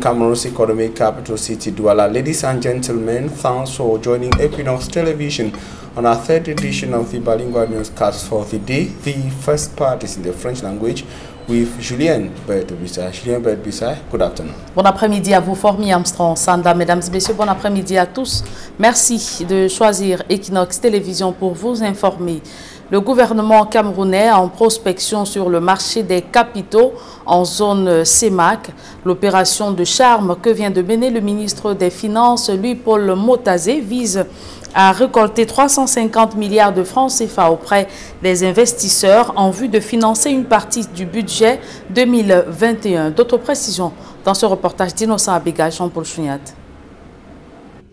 Cameroon's economic capital city, Douala. Ladies and gentlemen, thanks for joining Équinoxe Television on our third edition of the bilingual newscast for the day. The first part is in the French language with Julien Bertbissa. Julien Bertbissa, good afternoon. Bon après-midi à vous, Formi Armstrong, Sanda, mesdames et messieurs, bon après-midi à tous. Merci de choisir Équinoxe Télévision pour vous informer. Le gouvernement camerounais en prospection sur le marché des capitaux en zone CEMAC. L'opération de charme que vient de mener le ministre des Finances, Louis-Paul Motazé, vise à récolter 350 milliards de francs CFA auprès des investisseurs en vue de financer une partie du budget 2021. D'autres précisions dans ce reportage d'Innocent Abega, Jean-Paul Chouniat.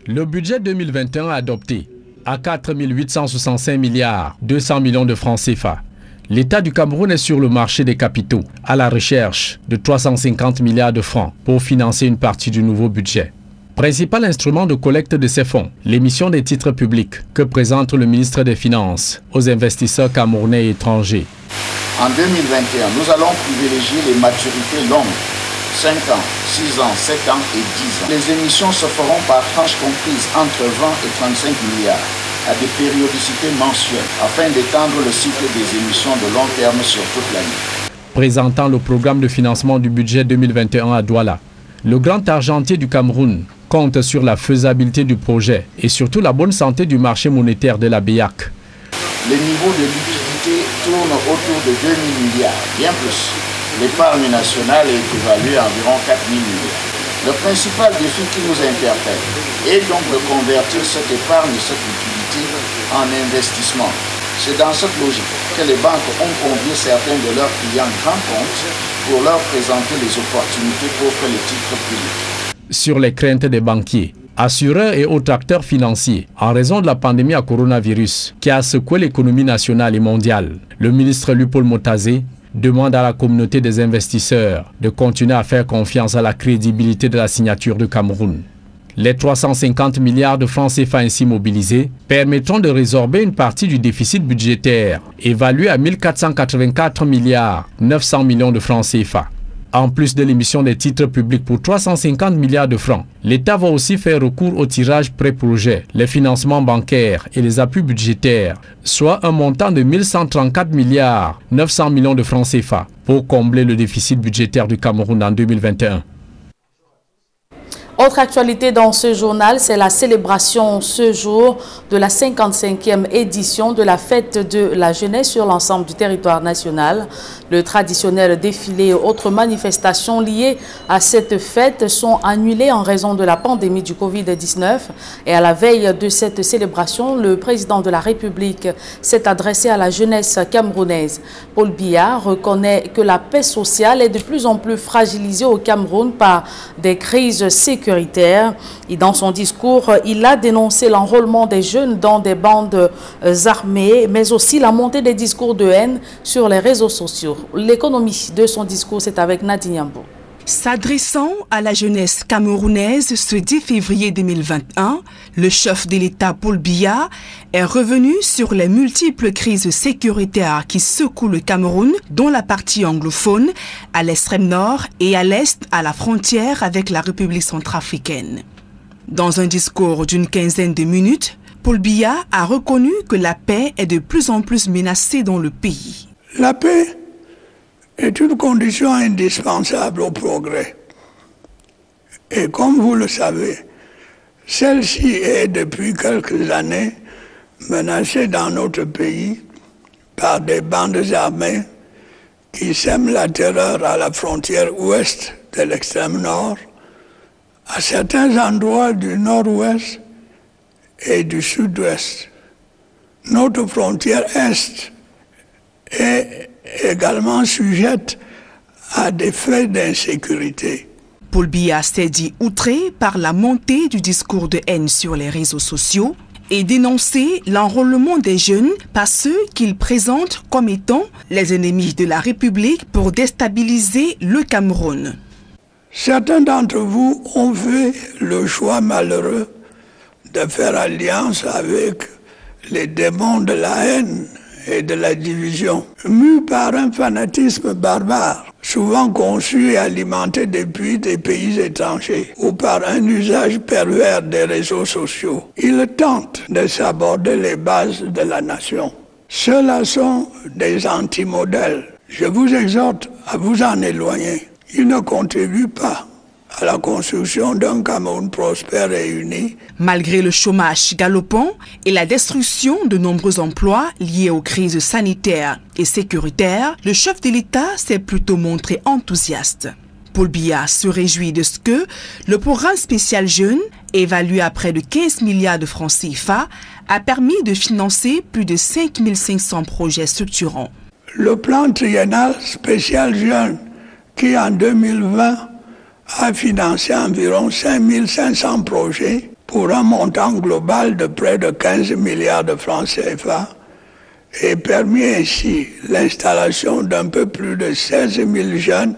Le budget 2021 adopté à 4 865 milliards 200 millions de francs CFA. L'État du Cameroun est sur le marché des capitaux à la recherche de 350 milliards de francs pour financer une partie du nouveau budget. Principal instrument de collecte de ces fonds, l'émission des titres publics que présente le ministre des Finances aux investisseurs camerounais et étrangers. En 2021, nous allons privilégier les maturités longues, 5 ans, 6 ans, 7 ans et 10 ans. Les émissions se feront par tranches comprises entre 20 et 35 milliards à des périodicités mensuelles afin d'étendre le cycle des émissions de long terme sur toute l'année. Présentant le programme de financement du budget 2021 à Douala, le grand argentier du Cameroun compte sur la faisabilité du projet et surtout la bonne santé du marché monétaire de la BIAC. Les niveaux de liquidité tournent autour de 2 000 milliards, bien plus. L'épargne nationale est évaluée à environ 4 000 milliards. Le principal défi qui nous interpelle est donc de convertir cette épargne et cette liquidité en investissement. C'est dans cette logique que les banques ont convié certains de leurs clients grands comptes pour leur présenter les opportunités qu'offrent les titres publics. Sur les craintes des banquiers, assureurs et autres acteurs financiers en raison de la pandémie à coronavirus qui a secoué l'économie nationale et mondiale, le ministre Louis-Paul Motazé demande à la communauté des investisseurs de continuer à faire confiance à la crédibilité de la signature du Cameroun. Les 350 milliards de francs CFA ainsi mobilisés permettront de résorber une partie du déficit budgétaire évalué à 1484 milliards 900 millions de francs CFA. En plus de l'émission des titres publics pour 350 milliards de francs, l'État va aussi faire recours au tirage pré-projet, les financements bancaires et les appuis budgétaires, soit un montant de 1134 milliards 900 millions de francs CFA pour combler le déficit budgétaire du Cameroun en 2021. Autre actualité dans ce journal, c'est la célébration ce jour de la 55e édition de la fête de la jeunesse sur l'ensemble du territoire national. Le traditionnel défilé et autres manifestations liées à cette fête sont annulées en raison de la pandémie du Covid-19. Et à la veille de cette célébration, le président de la République s'est adressé à la jeunesse camerounaise. Paul Biya reconnaît que la paix sociale est de plus en plus fragilisée au Cameroun par des crises sécuritaires. Et dans son discours, il a dénoncé l'enrôlement des jeunes dans des bandes armées, mais aussi la montée des discours de haine sur les réseaux sociaux. L'économie de son discours, c'est avec Nadine Yambo. S'adressant à la jeunesse camerounaise ce 10 février 2021, le chef de l'État Paul Biya est revenu sur les multiples crises sécuritaires qui secouent le Cameroun, dont la partie anglophone, à l'extrême nord et à l'est à la frontière avec la République centrafricaine. Dans un discours d'une quinzaine de minutes, Paul Biya a reconnu que la paix est de plus en plus menacée dans le pays. La paix est une condition indispensable au progrès. Et comme vous le savez, celle-ci est depuis quelques années menacée dans notre pays par des bandes armées qui sèment la terreur à la frontière ouest de l'extrême nord, à certains endroits du nord-ouest et du sud-ouest. Notre frontière est est également sujette à des faits d'insécurité. Paul Biya s'est dit outré par la montée du discours de haine sur les réseaux sociaux et dénoncé l'enrôlement des jeunes par ceux qu'il présente comme étant les ennemis de la République pour déstabiliser le Cameroun. Certains d'entre vous ont fait le choix malheureux de faire alliance avec les démons de la haine et de la division, mus par un fanatisme barbare. souvent conçus et alimentés depuis des pays étrangers ou par un usage pervers des réseaux sociaux. Ils tentent de saborder les bases de la nation. Ceux-là sont des anti-modèles. Je vous exhorte à vous en éloigner. Ils ne contribuent pas à la construction d'un Cameroun prospère et uni. Malgré le chômage galopant et la destruction de nombreux emplois liés aux crises sanitaires et sécuritaires, le chef de l'État s'est plutôt montré enthousiaste. Paul Biya se réjouit de ce que le programme spécial Jeunes, évalué à près de 15 milliards de francs CFA, a permis de financer plus de 5500 projets structurants. Le plan triennal spécial Jeunes, qui en 2020 a financé environ 5500 projets pour un montant global de près de 15 milliards de francs CFA et permis ainsi l'installation d'un peu plus de 16 000 jeunes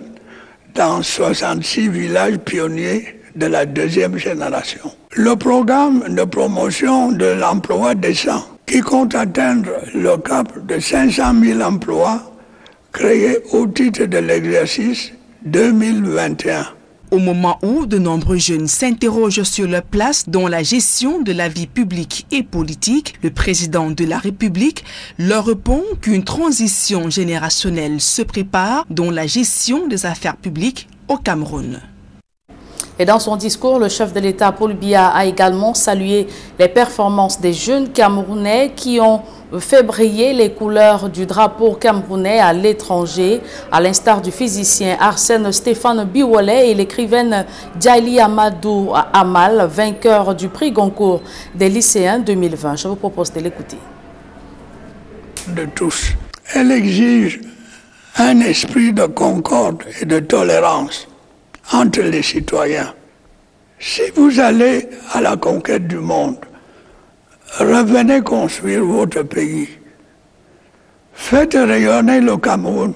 dans 66 villages pionniers de la deuxième génération. Le programme de promotion de l'emploi décent, qui compte atteindre le cap de 500 000 emplois créés au titre de l'exercice 2021. Au moment où de nombreux jeunes s'interrogent sur leur place dans la gestion de la vie publique et politique, le président de la République leur répond qu'une transition générationnelle se prépare dans la gestion des affaires publiques au Cameroun. Et dans son discours, le chef de l'État, Paul Biya, a également salué les performances des jeunes Camerounais qui ont fait briller les couleurs du drapeau camerounais à l'étranger, à l'instar du physicien Arsène Stéphane Biwole et l'écrivaine Djaili Amadou Amal, vainqueur du prix Goncourt des lycéens 2020. Je vous propose de l'écouter. De tous. Elle exige un esprit de concorde et de tolérance entre les citoyens. Si vous allez à la conquête du monde, revenez construire votre pays. Faites rayonner le Cameroun,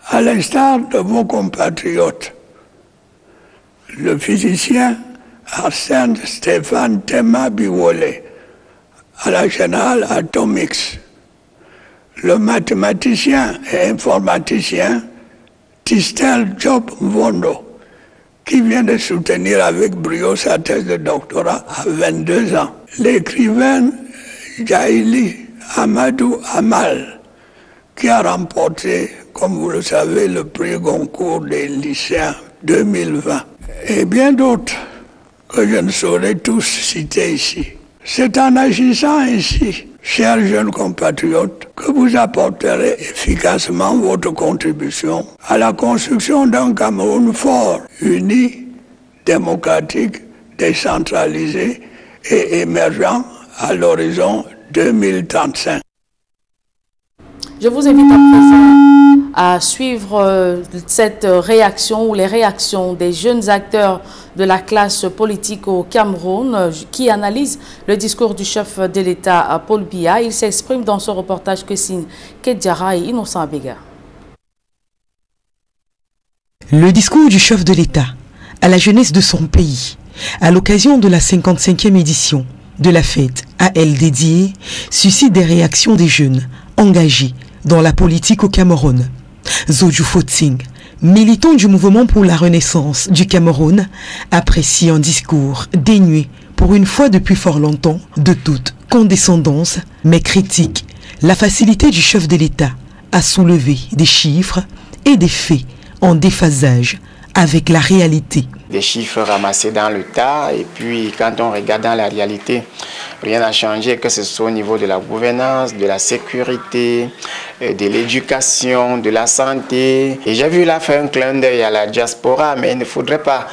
à l'instar de vos compatriotes. Le physicien Arsène Stéphane Biwole, à la General Atomics. Le mathématicien et informaticien Tistel Job Mvondo, qui vient de soutenir avec brio sa thèse de doctorat à 22 ans. L'écrivaine Djaili Amadou Amal, qui a remporté, comme vous le savez, le prix Goncourt des lycéens 2020. Et bien d'autres que je ne saurais tous citer ici. C'est en agissant ainsi, chers jeunes compatriotes, que vous apporterez efficacement votre contribution à la construction d'un Cameroun fort, uni, démocratique, décentralisé et émergent à l'horizon 2035. Je vous invite à présent à suivre cette réaction ou les réactions des jeunes acteurs de la classe politique au Cameroun qui analysent le discours du chef de l'État Paul Biya. Il s'exprime dans ce reportage que signent Kedjara et Innocent Abega. Le discours du chef de l'État à la jeunesse de son pays à l'occasion de la 55e édition de la fête à elle dédiée suscite des réactions des jeunes engagés dans la politique au Cameroun. Zoju Fotsing, militant du mouvement pour la renaissance du Cameroun, apprécie un discours dénué, pour une fois depuis fort longtemps, de toute condescendance, mais critique la facilité du chef de l'État à soulever des chiffres et des faits en déphasage avec la réalité. Des chiffres ramassés dans le tas, et puis quand on regarde dans la réalité, rien n'a changé, que ce soit au niveau de la gouvernance, de la sécurité, de l'éducation, de la santé. Et j'ai vu là faire un clin d'œil à la diaspora, mais il ne faudrait pas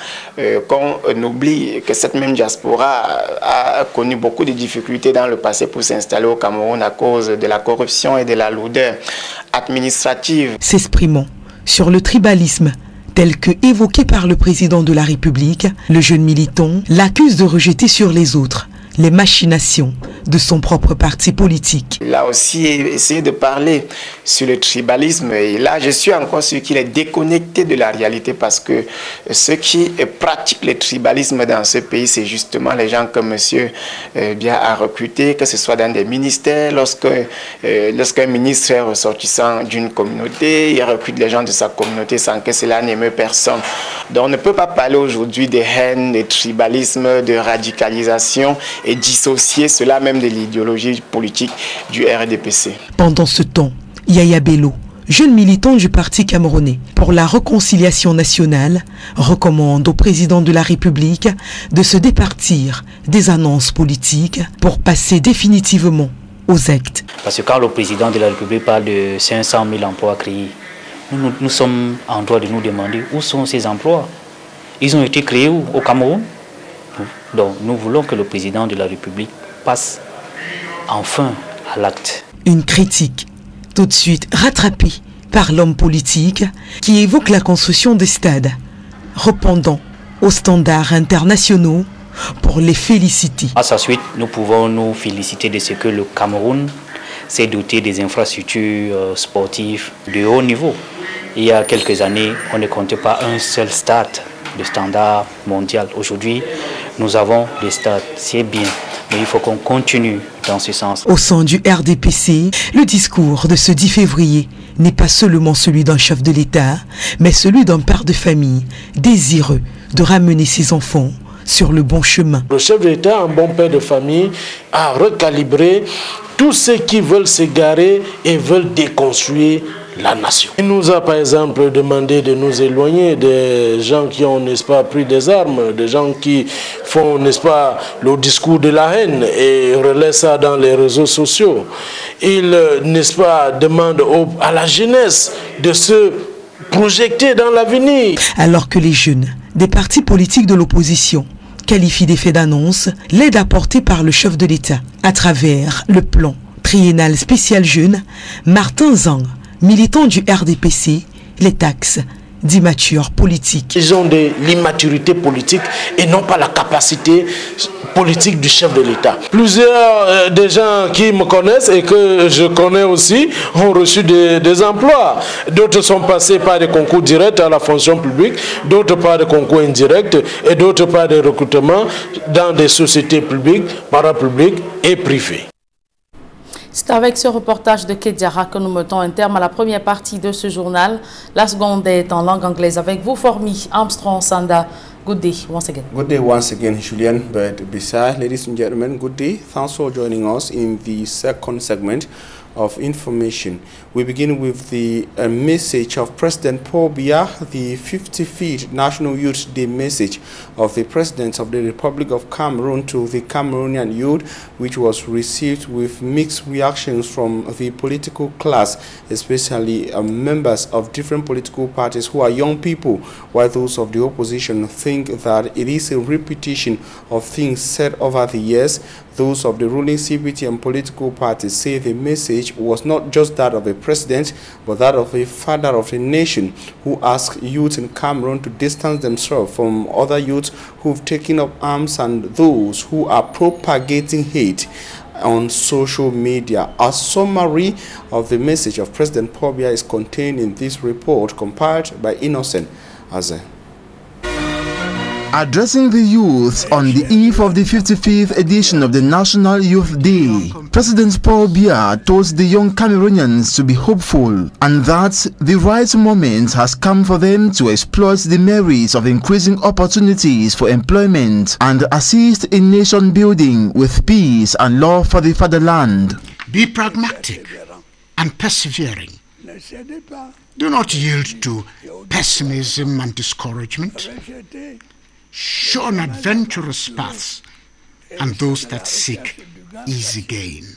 qu'on oublie que cette même diaspora a connu beaucoup de difficultés dans le passé pour s'installer au Cameroun à cause de la corruption et de la lourdeur administrative. S'exprimant sur le tribalisme, tel que évoqué par le président de la République, le jeune militant l'accuse de rejeter sur les autres les machinations de son propre parti politique. Il a aussi essayé de parler sur le tribalisme et là je suis encore sûr qu'il est déconnecté de la réalité parce que ceux qui pratiquent le tribalisme dans ce pays, c'est justement les gens que monsieur Bia a recrutés, que ce soit dans des ministères, lorsqu'un ministre est ressortissant d'une communauté, il recrute les gens de sa communauté sans que cela n'émeut personne. Donc on ne peut pas parler aujourd'hui de haine, de tribalisme, de radicalisation et dissocier cela même de l'idéologie politique du RDPC. Pendant ce temps, Yaya Bello, jeune militant du Parti camerounais pour la réconciliation nationale, recommande au président de la République de se départir des annonces politiques pour passer définitivement aux actes. Parce que quand le président de la République parle de 500 000 emplois créés, nous sommes en droit de nous demander où sont ces emplois. Ils ont été créés au Cameroun. Donc nous voulons que le président de la République passe enfin à l'acte. Une critique tout de suite rattrapée par l'homme politique qui évoque la construction des stades, répondant aux standards internationaux pour les féliciter. À sa suite, nous pouvons nous féliciter de ce que le Cameroun s'est doté des infrastructures sportives de haut niveau. Il y a quelques années, on ne comptait pas un seul stade de standard mondial. Aujourd'hui, nous avons des stades, c'est bien, mais il faut qu'on continue dans ce sens. Au sein du RDPC, le discours de ce 10 février n'est pas seulement celui d'un chef de l'État, mais celui d'un père de famille désireux de ramener ses enfants sur le bon chemin. Le chef de l'État, un bon père de famille, a recalibré tous ceux qui veulent s'égarer et veulent déconstruire la nation. Il nous a par exemple demandé de nous éloigner des gens qui ont, n'est-ce pas, pris des armes, des gens qui font, n'est-ce pas, le discours de la haine et relaient ça dans les réseaux sociaux. Il, n'est-ce pas, demande à la jeunesse de se projeter dans l'avenir. Alors que les jeunes des partis politiques de l'opposition qualifient des faits d'annonce l'aide apportée par le chef de l'État à travers le plan triennal spécial jeune, Martin Zang, militant du RDPC, les taxes d'immature politique. Ils ont de l'immaturité politique et non pas la capacité politique du chef de l'État. Plusieurs des gens qui me connaissent et que je connais aussi ont reçu des emplois. D'autres sont passés par des concours directs à la fonction publique, d'autres par des concours indirects et d'autres par des recrutements dans des sociétés publiques, parapubliques et privées. C'est avec ce reportage de Kediara que nous mettons un terme à la première partie de ce journal. La seconde est en langue anglaise avec vous, Formi Armstrong Sanda. Good day once again. Good day once again, Julian. But besides, ladies and gentlemen, good day. Thanks for joining us in the second segment of information. We begin with the message of President Paul Biya, the 55th National Youth Day message of the President of the Republic of Cameroon to the Cameroonian youth, which was received with mixed reactions from the political class, especially members of different political parties who are young people, while those of the opposition think that it is a repetition of things said over the years. Those of the ruling CPT and political parties say the message was not just that of a president, but that of a father of a nation who asked youth in Cameroon to distance themselves from other youths who've taken up arms and those who are propagating hate on social media. A summary of the message of President Paul Biya is contained in this report compiled by Innocent Aze. Addressing the youth on the eve of the 55th edition of the National Youth Day, President Paul Biya told the young Cameroonians to be hopeful and that the right moment has come for them to exploit the merits of increasing opportunities for employment and assist in nation building with peace and love for the fatherland. Be pragmatic and persevering. Do not yield to pessimism and discouragement. Show an adventurous path and those that seek easy gain.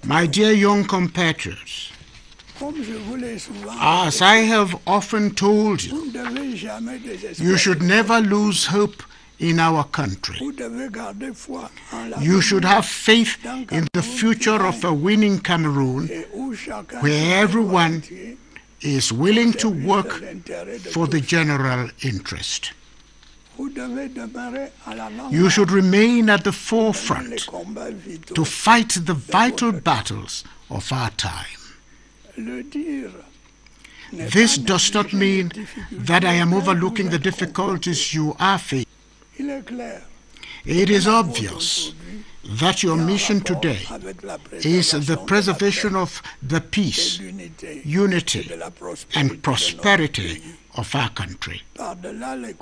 My dear young compatriots, as I have often told you, you should never lose hope in our country. You should have faith in the future of a winning Cameroon where everyone is willing to work for the general interest. You should remain at the forefront to fight the vital battles of our time. This does not mean that I am overlooking the difficulties you are facing. It is obvious that your mission today is the preservation of the peace, unity, and prosperity of our country,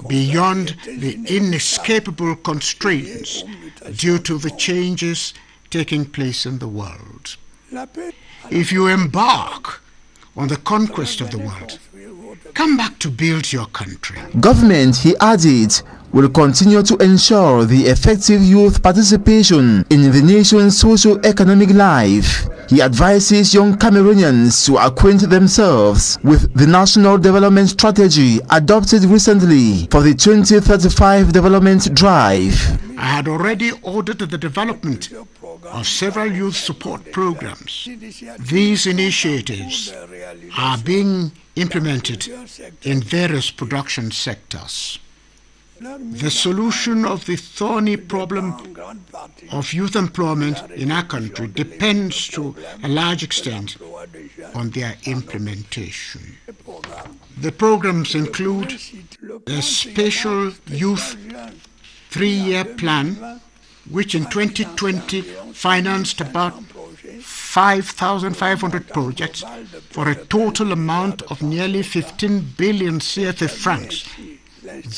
beyond the inescapable constraints due to the changes taking place in the world. If you embark on the conquest of the world, come back to build your country. Government, he added, will continue to ensure the effective youth participation in the nation's socio-economic life. He advises young Cameroonians to acquaint themselves with the National Development Strategy adopted recently for the 2035 Development Drive. I had already ordered the development of several youth support programs. These initiatives are being implemented in various production sectors. The solution of the thorny problem of youth employment in our country depends to a large extent on their implementation. The programs include a special youth 3-year plan, which in 2020 financed about 5,500 projects for a total amount of nearly 15 billion CFA francs,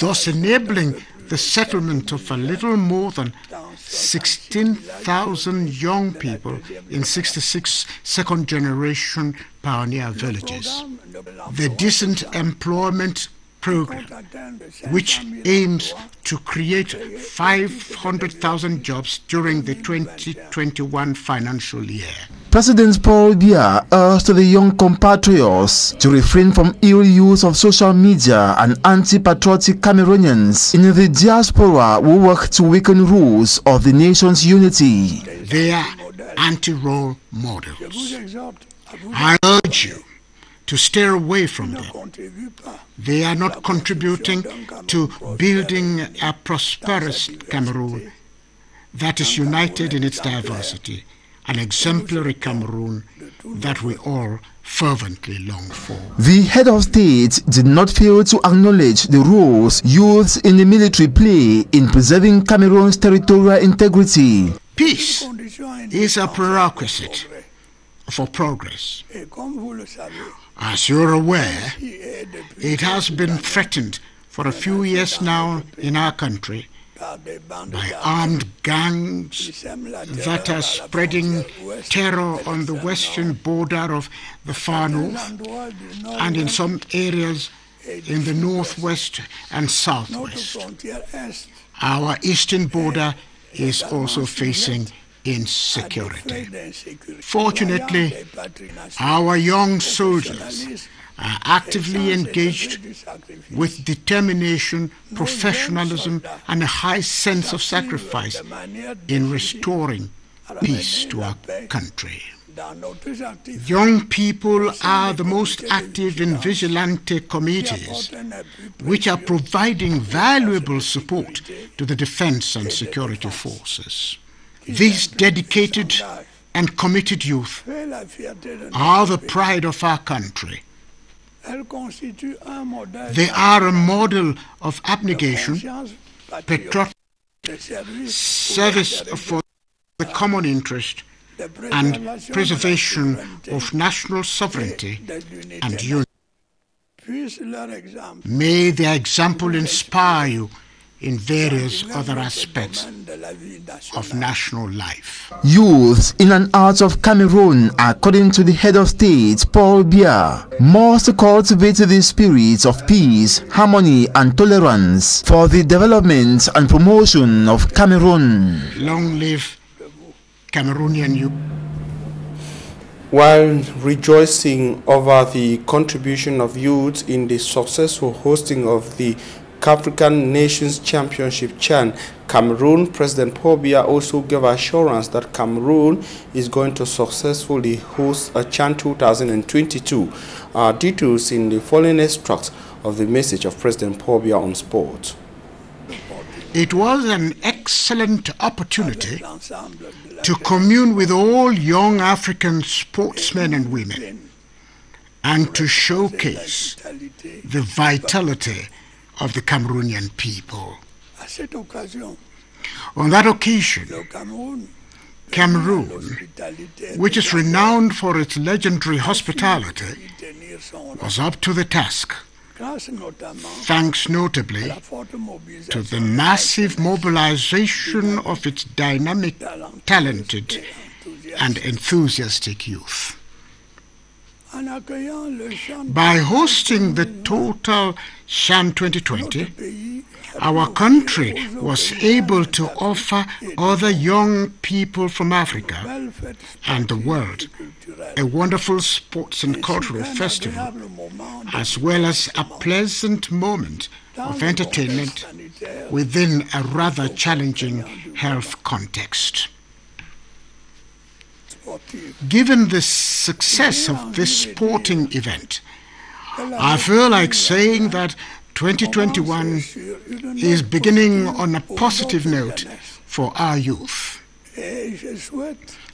thus enabling the settlement of a little more than 16,000 young people in 66 second-generation pioneer villages. The Decent Employment Program, which aims to create 500,000 jobs during the 2021 financial year. President Paul Biya urged the young compatriots to refrain from ill use of social media and anti-patriotic Cameroonians in the diaspora who work to weaken rules of the nation's unity. They are anti-role models. I urge you to steer away from them. They are not contributing to building a prosperous Cameroon that is united in its diversity, an exemplary Cameroon that we all fervently long for. The head of state did not fail to acknowledge the roles youths in the military play in preserving Cameroon's territorial integrity. Peace is a prerequisite for progress. As you're aware, it has been threatened for a few years now in our country by armed gangs that are spreading terror on the western border of the far north and in some areas in the northwest and southwest. Our eastern border is also facing insecurity. Fortunately, our young soldiers are actively engaged with determination, professionalism, and a high sense of sacrifice in restoring peace to our country. Young people are the most active in vigilante committees, which are providing valuable support to the defense and security forces. These dedicated and committed youth are the pride of our country. They are a model of abnegation, patriotic service for the common interest, and preservation of national sovereignty and unity. May their example inspire you in various other aspects of national life. Youths in and out of Cameroon, according to the head of state, Paul Biya, must cultivate the spirit of peace, harmony and tolerance for the development and promotion of Cameroon. Long live Cameroonian youth. While rejoicing over the contribution of youth in the successful hosting of the African Nations Championship CHAN, Cameroon, President Paul Biya also gave assurance that Cameroon is going to successfully host a CHAN 2022. Details in the following extract of the message of President Paul Biya on sport. It was an excellent opportunity to commune with all young African sportsmen and women and to showcase the vitality of the Cameroonian people. On that occasion, Cameroon, which is renowned for its legendary hospitality, was up to the task, thanks notably to the massive mobilization of its dynamic, talented, and enthusiastic youth. By hosting the total CHAN 2020, our country was able to offer other young people from Africa and the world a wonderful sports and cultural festival, as well as a pleasant moment of entertainment within a rather challenging health context. Given the success of this sporting event, I feel like saying that 2021 is beginning on a positive note for our youth.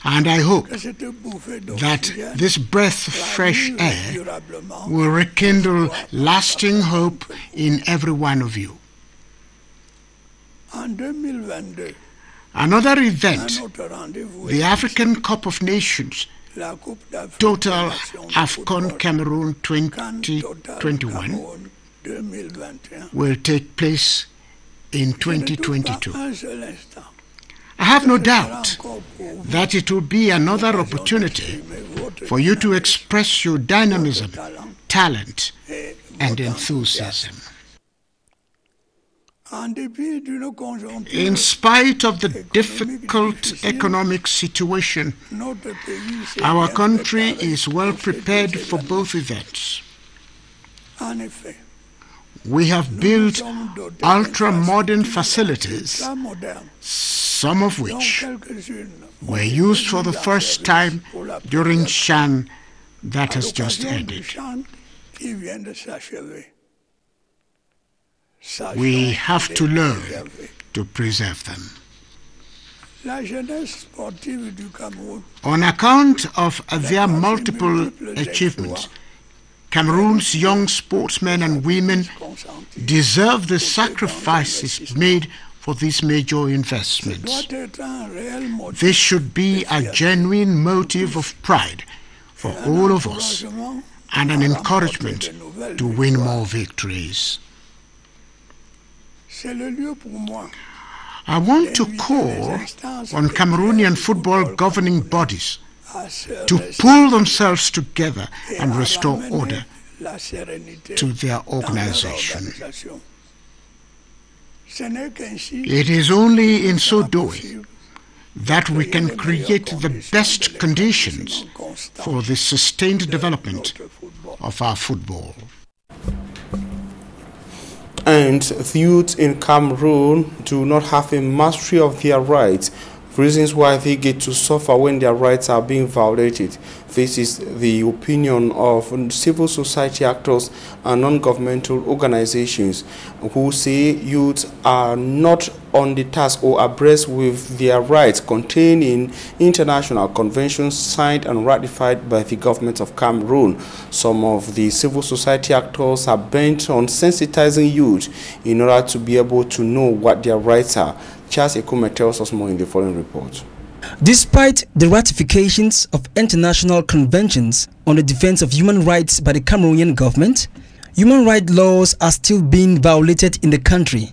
And I hope that this breath of fresh air will rekindle lasting hope in every one of you. Another event, the African Cup of Nations, Total AFCON Cameroon 2021, will take place in 2022. I have no doubt that it will be another opportunity for you to express your dynamism, talent, and enthusiasm. In spite of the difficult economic situation, our country is well prepared for both events. We have built ultra-modern facilities, some of which were used for the first time during CHAN that has just ended. We have to learn to preserve them. On account of their multiple achievements, Cameroon's young sportsmen and women deserve the sacrifices made for these major investments. This should be a genuine motive of pride for all of us and an encouragement to win more victories. I want to call on Cameroonian football governing bodies to pull themselves together and restore order to their organization. It is only in so doing that we can create the best conditions for the sustained development of our football. And the youth in Cameroon do not have a mastery of their rights, reasons why they get to suffer when their rights are being violated. This is the opinion of civil society actors and non-governmental organizations who say youths are not on the task or abreast with their rights contained in international conventions signed and ratified by the government of Cameroon. Some of the civil society actors are bent on sensitizing youth in order to be able to know what their rights are. Charles Ekume tells us more in the following report. Despite the ratifications of international conventions on the defense of human rights by the Cameroonian government, human rights laws are still being violated in the country,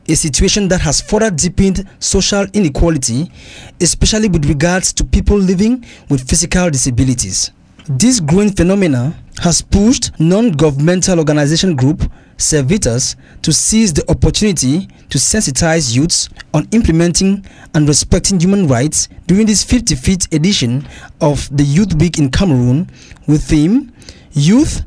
a situation that has further deepened social inequality, especially with regards to people living with physical disabilities. This growing phenomena has pushed non-governmental organization group Servitors to seize the opportunity to sensitize youths on implementing and respecting human rights during this 55th edition of the Youth Week in Cameroon with theme Youth,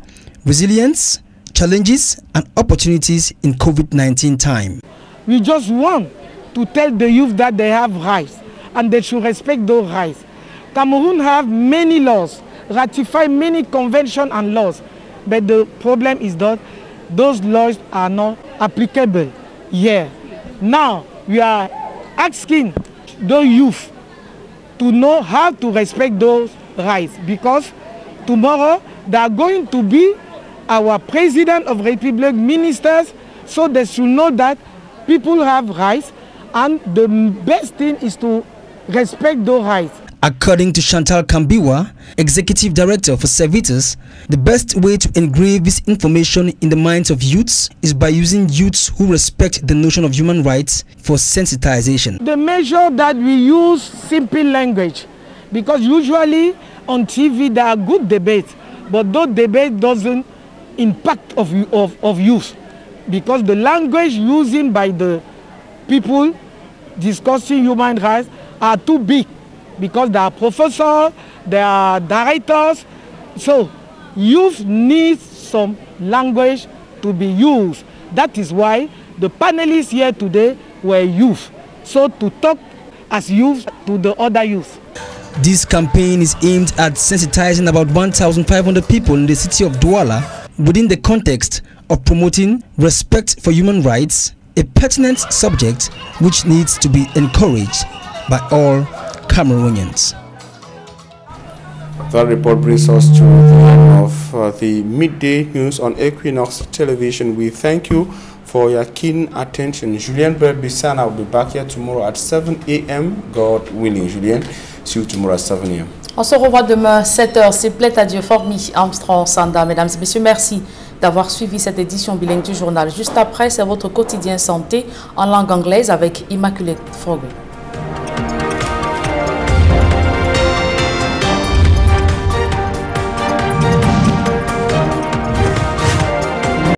Resilience, Challenges and Opportunities in COVID-19 time. We just want to tell the youth that they have rights and they should respect those rights. Cameroon have many laws, ratify many conventions and laws, but the problem is that those laws are not applicable here. Now we are asking the youth to know how to respect those rights, because tomorrow they are going to be our President of Republic, ministers, so they should know that people have rights, and the best thing is to respect those rights. According to Chantal Kambiwa, Executive Director for Servitas, the best way to engrave this information in the minds of youths is by using youths who respect the notion of human rights for sensitization. The measure that we use simple language, because usually on TV there are good debates, but those debates doesn't impact of youth, because the language using by the people discussing human rights are too big, because there are professors, there are directors, so youth needs some language to be used. That is why the panelists here today were youth, so to talk as youth to the other youth. This campaign is aimed at sensitizing about 1,500 people in the city of Douala within the context of promoting respect for human rights, a pertinent subject which needs to be encouraged by all Cameroonians. That report brings us to the end of the midday news on Équinoxe Television. We thank you for your keen attention. Julien Berbissana will be back here tomorrow at 7 a.m. God willing. Julien, see you tomorrow at 7 a.m. On se revoit demain 7h. C'est plaît à Dieu, Formi, Armstrong, Sanda. Mesdames et messieurs, merci d'avoir suivi cette édition bilingue du journal. Juste après, c'est votre quotidien santé en langue anglaise avec Immaculée Frogou.